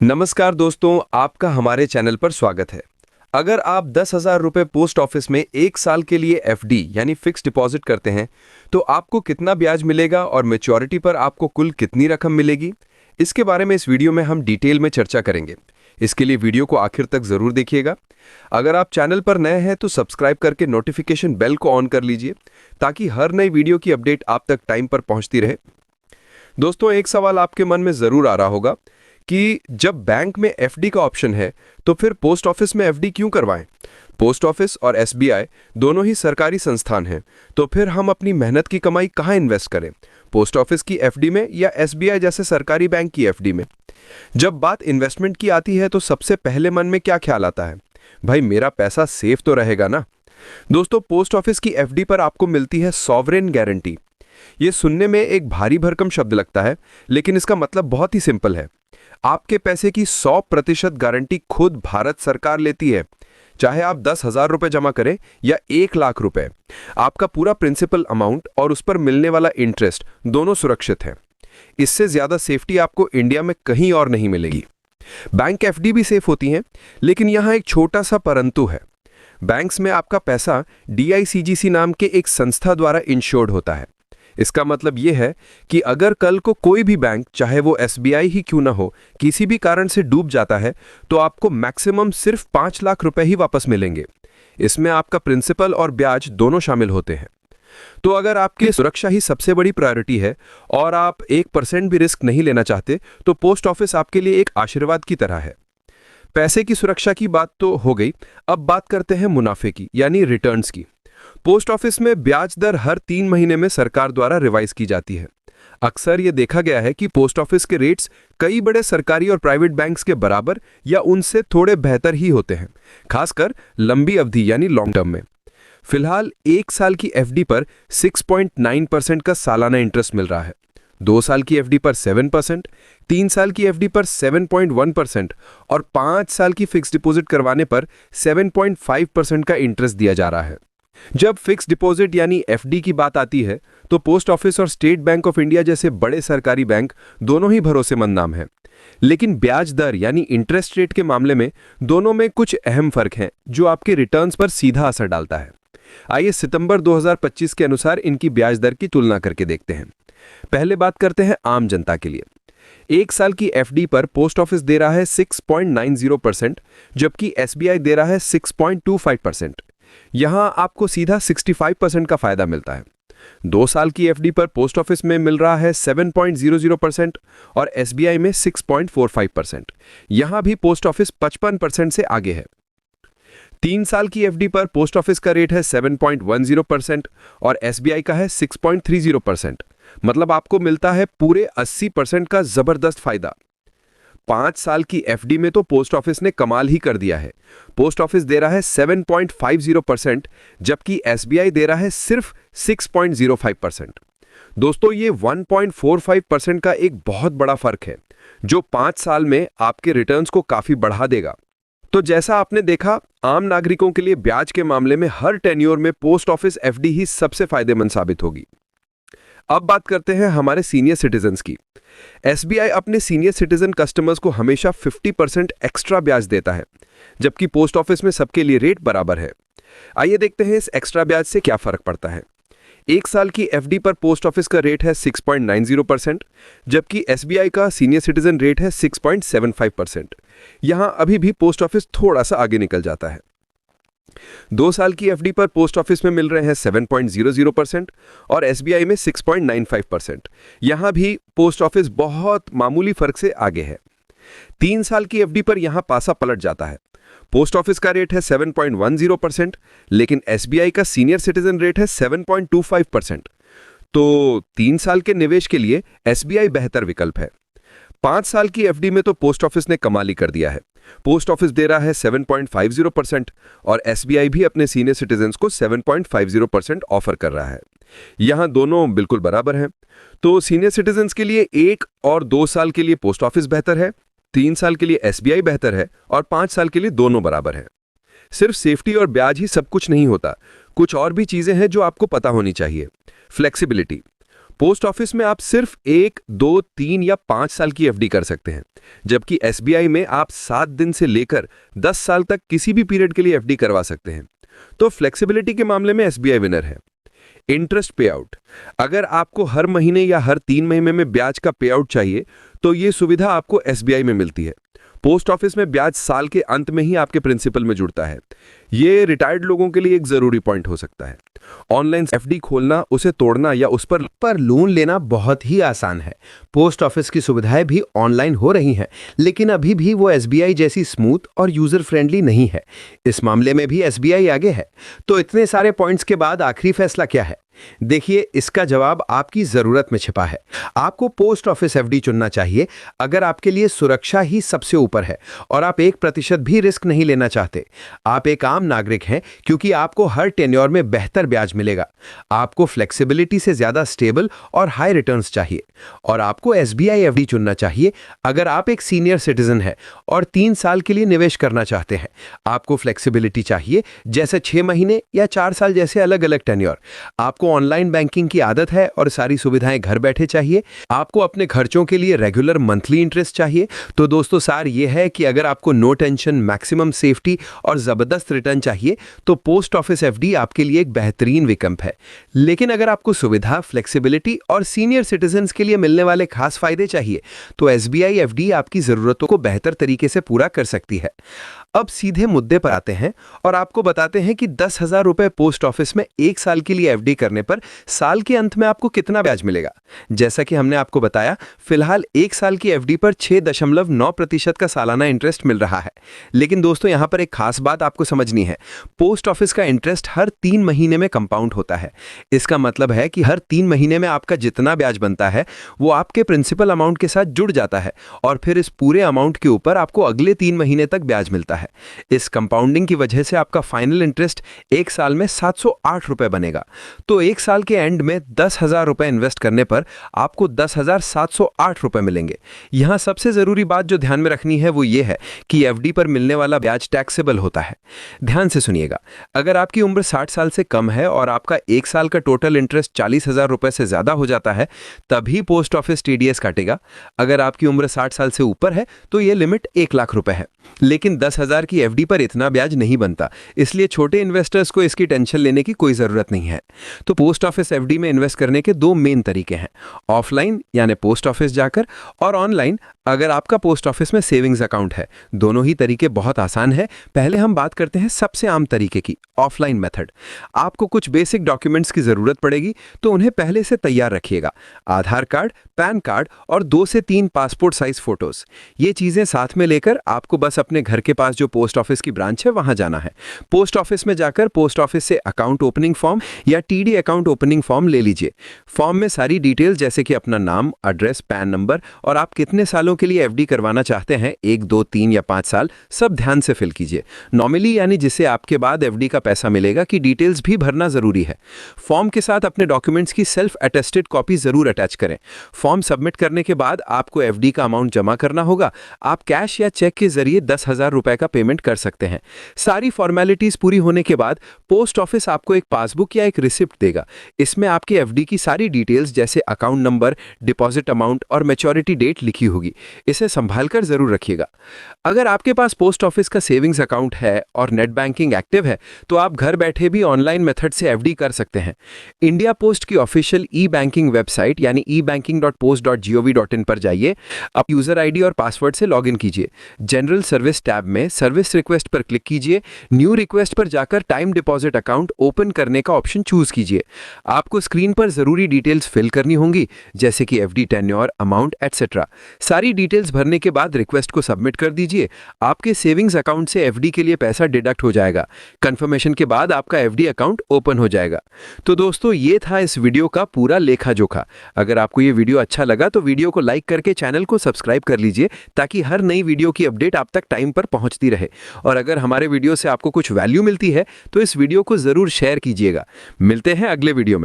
नमस्कार दोस्तों, आपका हमारे चैनल पर स्वागत है। अगर आप 10,000 रुपये पोस्ट ऑफिस में एक साल के लिए एफडी यानी फिक्स डिपॉजिट करते हैं तो आपको कितना ब्याज मिलेगा और मैच्योरिटी पर आपको कुल कितनी रकम मिलेगी, इसके बारे में इस वीडियो में हम डिटेल में चर्चा करेंगे। इसके लिए वीडियो को आखिर तक जरूर देखिएगा। अगर आप चैनल पर नए हैं तो सब्सक्राइब करके नोटिफिकेशन बेल को ऑन कर लीजिए ताकि हर नई वीडियो की अपडेट आप तक टाइम पर पहुंचती रहे। दोस्तों, एक सवाल आपके मन में जरूर आ रहा होगा कि जब बैंक में एफडी का ऑप्शन है तो फिर पोस्ट ऑफिस में एफडी क्यों करवाएं? पोस्ट ऑफिस और एसबीआई दोनों ही सरकारी संस्थान हैं, तो फिर हम अपनी मेहनत की कमाई कहाँ इन्वेस्ट करें, पोस्ट ऑफिस की एफडी में या एसबीआई जैसे सरकारी बैंक की एफडी में? जब बात इन्वेस्टमेंट की आती है तो सबसे पहले मन में क्या ख्याल आता है? भाई, मेरा पैसा सेफ तो रहेगा ना। दोस्तों, पोस्ट ऑफिस की एफडी पर आपको मिलती है सॉवरेन गारंटी। ये सुनने में एक भारी भरकम शब्द लगता है, लेकिन इसका मतलब बहुत ही सिंपल है। आपके पैसे की 100% गारंटी खुद भारत सरकार लेती है। चाहे आप 10,000 रुपए जमा करें या 1,00,000 रुपए, आपका पूरा प्रिंसिपल अमाउंट और उस पर मिलने वाला इंटरेस्ट दोनों सुरक्षित हैं। इससे ज्यादा सेफ्टी आपको इंडिया में कहीं और नहीं मिलेगी। बैंक एफडी भी सेफ होती हैं, लेकिन यहां एक छोटा सा परंतु है। बैंक्स में आपका पैसा डीआईसीजीसी नाम के एक संस्था द्वारा इंश्योर्ड होता है। इसका मतलब यह है कि अगर कल को कोई भी बैंक, चाहे वो एसबीआई ही क्यों ना हो, किसी भी कारण से डूब जाता है तो आपको मैक्सिमम सिर्फ 5 लाख रुपए ही वापस मिलेंगे। इसमें आपका प्रिंसिपल और ब्याज दोनों शामिल होते हैं। तो अगर आपकी सुरक्षा ही सबसे बड़ी प्रायोरिटी है और आप 1% भी रिस्क नहीं लेना चाहते तो पोस्ट ऑफिस आपके लिए एक आशीर्वाद की तरह है। पैसे की सुरक्षा की बात तो हो गई, अब बात करते हैं मुनाफे की यानी रिटर्न्स की। पोस्ट ऑफिस में ब्याज दर हर 3 महीने में सरकार द्वारा रिवाइज की जाती है। अक्सर यह देखा गया है कि पोस्ट ऑफिस के रेट्स कई बड़े सरकारी और प्राइवेट बैंक्स के बराबर या उनसे थोड़े बेहतर ही होते हैं, खासकर लंबी अवधि यानी लॉन्ग टर्म में। फिलहाल 1 साल की एफडी पर 6.9% का सालाना इंटरेस्ट मिल रहा है, 2 साल की एफडी पर 7%, 3 साल की एफडी पर 7.1% और 5 साल की फिक्स डिपॉजिट करवाने पर 7.5% का इंटरेस्ट दिया जा रहा है। जब फिक्स डिपॉजिट यानी एफडी की बात आती है तो पोस्ट ऑफिस और स्टेट बैंक ऑफ इंडिया जैसे बड़े सरकारी बैंक दोनों ही भरोसेमंद नाम हैं। लेकिन ब्याज दर यानी इंटरेस्ट रेट के मामले में दोनों में कुछ अहम फर्क हैं जो आपके रिटर्न्स पर सीधा असर डालता है। आइए सितंबर 2025 के अनुसार इनकी ब्याज दर की तुलना करके देखते हैं। पहले बात करते हैं आम जनता के लिए। 1 साल की एफडी पर पोस्ट ऑफिस दे रहा है 6.90%, जबकि एसबीआई दे रहा है 6.25%। यहां आपको सीधा 65% का फायदा मिलता है। 2 साल की एफडी पर पोस्ट ऑफिस में मिल रहा है 7.00% और एसबीआई में 6.45%। यहां भी पोस्ट ऑफिस 55% से आगे है। 3 साल की एफडी पर पोस्ट ऑफिस का रेट है 7.10% और एसबीआई का है 6.30%। मतलब आपको मिलता है पूरे 80% का जबरदस्त फायदा। 5 साल की एफडी में तो पोस्ट ऑफिस ने कमाल ही कर दिया है। पोस्ट ऑफिस दे रहा है 7.50%, जबकि एसबीआई दे रहा है सिर्फ 6.05%। दोस्तों, ये 1.45% का एक बहुत बड़ा फर्क है जो 5 साल में आपके रिटर्न्स को काफी बढ़ा देगा। तो जैसा आपने देखा, आम नागरिकों के लिए ब्याज के मामले में हर टेन्योर में पोस्ट ऑफिस एफडी ही सबसे फायदेमंद साबित होगी। अब बात करते हैं हमारे सीनियर सिटीजन्स की। एसबीआई अपने सीनियर सिटीजन कस्टमर्स को हमेशा 50% एक्स्ट्रा ब्याज देता है, जबकि पोस्ट ऑफिस में सबके लिए रेट बराबर है। आइए देखते हैं इस एक्स्ट्रा ब्याज से क्या फर्क पड़ता है। 1 साल की एफडी पर पोस्ट ऑफिस का रेट है 6.90%, जबकि एसबीआई का सीनियर सिटीजन रेट है 6.75%। यहां अभी भी पोस्ट ऑफिस थोड़ा सा आगे निकल जाता है। 2 साल की एफडी पर पोस्ट ऑफिस में मिल रहे हैं 7.00% और एसबीआई में 6.95%। यहां भी पोस्ट ऑफिस बहुत मामूली फर्क से आगे है। 3 साल की एफडी पर यहां पासा पलट जाता है। पोस्ट ऑफिस का रेट है 7.10%, लेकिन एसबीआई का सीनियर सिटीजन रेट है 7.25%। तो 3 साल के निवेश के लिए एसबीआई बेहतर विकल्प है। 5 साल की एफडी में तो पोस्ट ऑफिस ने कमाल ही कर दिया है। पोस्ट ऑफिस दे रहा है 7.50% और एसबीआई भी अपने सीनियर सिटीजन्स को 7.50% ऑफर कर रहा है। यहां दोनों बिल्कुल बराबर हैं। तो सीनियर सिटीजन्स के लिए 1 और 2 साल के लिए पोस्ट ऑफिस बेहतर है, 3 साल के लिए एसबीआई बेहतर है और 5 साल के लिए दोनों बराबर हैं। सिर्फ सेफ्टी और ब्याज ही सब कुछ नहीं होता, कुछ और भी चीजें हैं जो आपको पता होनी चाहिए। फ्लेक्सिबिलिटी। पोस्ट ऑफिस में आप सिर्फ 1, 2, 3 या 5 साल की एफडी कर सकते हैं, जबकि एसबीआई में आप 7 दिन से लेकर 10 साल तक किसी भी पीरियड के लिए एफडी करवा सकते हैं। तो फ्लेक्सिबिलिटी के मामले में एसबीआई विनर है। इंटरेस्ट पे आउट, अगर आपको हर महीने या हर 3 महीने में ब्याज का पे आउट चाहिए तो ये सुविधा आपको एसबीआई में मिलती है। पोस्ट ऑफिस में ब्याज साल के अंत में ही आपके प्रिंसिपल में जुड़ता है। ये रिटायर्ड लोगों के लिए एक जरूरी पॉइंट हो सकता है। ऑनलाइन एफडी खोलना, उसे तोड़ना या उस पर लोन लेना बहुत ही आसान है। पोस्ट ऑफिस की सुविधाएं भी ऑनलाइन हो रही हैं, लेकिन अभी भी वो एसबीआई जैसी स्मूथ और यूजर फ्रेंडली नहीं है। इस मामले में भी एसबीआई आगे है। तो इतने सारे पॉइंट्स के बाद आखिरी फैसला क्या है? देखिए, इसका जवाब आपकी जरूरत में छिपा है। आपको पोस्ट ऑफिस एफडी चुनना चाहिए अगर आपके लिए सुरक्षा ही सबसे ऊपर है और आप 1% भी रिस्क नहीं लेना चाहते। आप एक आम नागरिक हैं क्योंकि आपको हर टेन्योर में बेहतर ब्याज मिलेगा। आपको फ्लेक्सिबिलिटी से ज्यादा स्टेबल और हाई रिटर्न्स चाहिए, और आपको एसबीआई एफडी चुनना चाहिए अगर आप एक सीनियर सिटीजन हैं और 3 साल के लिए निवेश करना चाहते हैं। आपको फ्लेक्सिबिलिटी चाहिए, जैसे 6 महीने या 4 साल जैसे अलग अलग टेन्योर। आपको ऑनलाइन बैंकिंग की आदत है और सारी सुविधाएं घर बैठे चाहिए। आपको अपने खर्चों के लिए रेगुलर मंथली इंटरेस्ट चाहिए। तो दोस्तों, सार ये है कि अगर आपको नो टेंशन, मैक्सिमम सेफ्टी और जबरदस्त रिटर्न चाहिए तो पोस्ट ऑफिस एफडी आपके लिए एक बेहतरीन विकल्प है। लेकिन अगर आपको सुविधा, फ्लेक्सिबिलिटी और सीनियर सिटीजन्स के लिए मिलने वाले खास फायदे चाहिए तो एसबीआई एफडी आपकी जरूरतों को बेहतर तरीके से पूरा कर सकती है। अब सीधे मुद्दे पर आते हैं और आपको बताते हैं कि 10,000 रुपए पोस्ट ऑफिस में 1 साल के लिए एफडी करने पर साल के अंत में आपको कितना ब्याज मिलेगा। जैसा कि हमने आपको बताया, फिलहाल 1 साल की एफडी पर 6.9% का सालाना इंटरेस्ट मिल रहा है। लेकिन दोस्तों, यहां पर एक खास बात आपको समझनी है। पोस्ट ऑफिस का इंटरेस्ट हर 3 महीने में कंपाउंड होता है। इसका मतलब है कि हर 3 महीने में आपका जितना ब्याज बनता है वो आपके प्रिंसिपल अमाउंट के साथ जुड़ जाता है और फिर इस पूरे अमाउंट के ऊपर आपको अगले 3 महीने तक ब्याज मिलता है। इस कंपाउंडिंग की वजह से आपका फाइनल इंटरेस्ट 1 साल में 708 रुपए बनेगा। तो 1 साल के एंड में 10,000 रुपए इन्वेस्ट करने पर आपको 10,708 रुपए मिलेंगे। यहां सबसे जरूरी बात जो ध्यान में रखनी है वो ये है कि एफडी पर मिलने वाला ब्याज टैक्सेबल होता है। ध्यान से सुनिएगा, अगर आपकी उम्र 60 साल से कम है और आपका 1 साल का टोटल इंटरेस्ट 40,000 रुपए से ज्यादा हो जाता है तभी पोस्ट ऑफिस टीडीएस काटेगा। अगर आपकी उम्र 60 साल से ऊपर है तो यह लिमिट 1 लाख रुपए है। लेकिन 10,000 की एफडी पर इतना ब्याज नहीं बनता, इसलिए छोटे इन्वेस्टर्स को इसकी टेंशन लेने की कोई जरूरत नहीं है। तो पोस्ट ऑफिस एफडी में इन्वेस्ट करने के 2 मेन तरीके हैं, ऑफलाइन यानी पोस्ट ऑफिस जाकर, और ऑनलाइन अगर आपका पोस्ट ऑफिस में सेविंग्स अकाउंट है। दोनों ही तरीके बहुत आसान है। पहले हम बात करते हैं सबसे आम तरीके की, ऑफलाइन मेथड। आपको कुछ बेसिक डॉक्यूमेंट्स की जरूरत पड़ेगी तो उन्हें पहले से तैयार रखिएगा। आधार कार्ड, पैन कार्ड और 2 से 3 पासपोर्ट साइज फोटोज। ये चीजें साथ में लेकर आपको बस अपने घर के पास जो पोस्ट ऑफिस की ब्रांच है वहां जाना है। पोस्ट ऑफिस में जाकर पोस्ट ऑफिस से अकाउंट ओपनिंग फॉर्म या टीडी अकाउंट ओपनिंग फॉर्म ले लीजिए। फॉर्म में सारी डिटेल्स जैसे कि अपना नाम, एड्रेस, पैन नंबर और आप कितने सालों के लिए एफडी करवाना चाहते हैं, 1, 2, 3 या 5 साल, सब ध्यान से फिल कीजिए। नॉमिनी यानी जिसे आपके बाद एफडी का पैसा मिलेगा की डिटेल्स भी भरना जरूरी है। फॉर्म के साथ अपने डॉक्यूमेंट्स की सेल्फ अटेस्टेड कॉपी जरूर अटैच करें। फॉर्म सबमिट करने के बाद आपको एफडी का अमाउंट जमा करना होगा। आप कैश या चेक के जरिए 10,000 रुपए का पेमेंट कर सकते हैं। सारी फॉर्मेलिटीज पूरी होने के बाद पोस्ट ऑफिस आपको एक पासबुक या एक रिसिप्ट देगा। इसमें आपके एफडी की सारी डिटेल्स जैसे अकाउंट नंबर, डिपॉजिट अमाउंट और मैच्योरिटी डेट लिखी होगी। इसे संभालकर जरूर रखिएगा। अगर आपके पास पोस्ट ऑफिस का सेविंग्स अकाउंट है और नेट बैंकिंग एक्टिव है तो आप घर बैठे भी ऑनलाइन मेथड से एफडी कर सकते हैं। इंडिया पोस्ट की ऑफिशियल ई बैंकिंग वेबसाइट यानी ebanking.post.gov.in पर जाइए। अब यूजर आईडी और पासवर्ड से लॉगिन कीजिए। जनरल सर्विस टैब में सर्विस रिक्वेस्ट पर क्लिक कीजिए। न्यू रिक्वेस्ट पर जाकर टाइम डिपॉजिट अकाउंट ओपन करने का ऑप्शन चूज कीजिए। आपको स्क्रीन पर जरूरी डिटेल्स फिल करनी होंगी जैसे कि एफडी टेन्योर, अमाउंट एटसेट्रा। सारी डिटेल्स भरने के बाद रिक्वेस्ट को सबमिट कर दीजिए। आपके सेविंग्स अकाउंट से एफडी के लिए पैसा डिडक्ट हो जाएगा। कंफर्मेशन के बाद आपका एफडी अकाउंट ओपन हो जाएगा। तो दोस्तों, ये था इस वीडियो का पूरा लेखा जोखा। अगर आपको ये वीडियो अच्छा लगा तो वीडियो को लाइक करके चैनल को सब्सक्राइब कर लीजिए ताकि हर नई वीडियो की अपडेट आप तक टाइम पर पहुंचती रहे। और अगर हमारे वीडियो से आपको कुछ वैल्यू मिलती है तो इस वीडियो को जरूर शेयर कीजिएगा। मिलते हैं अगले वीडियो में।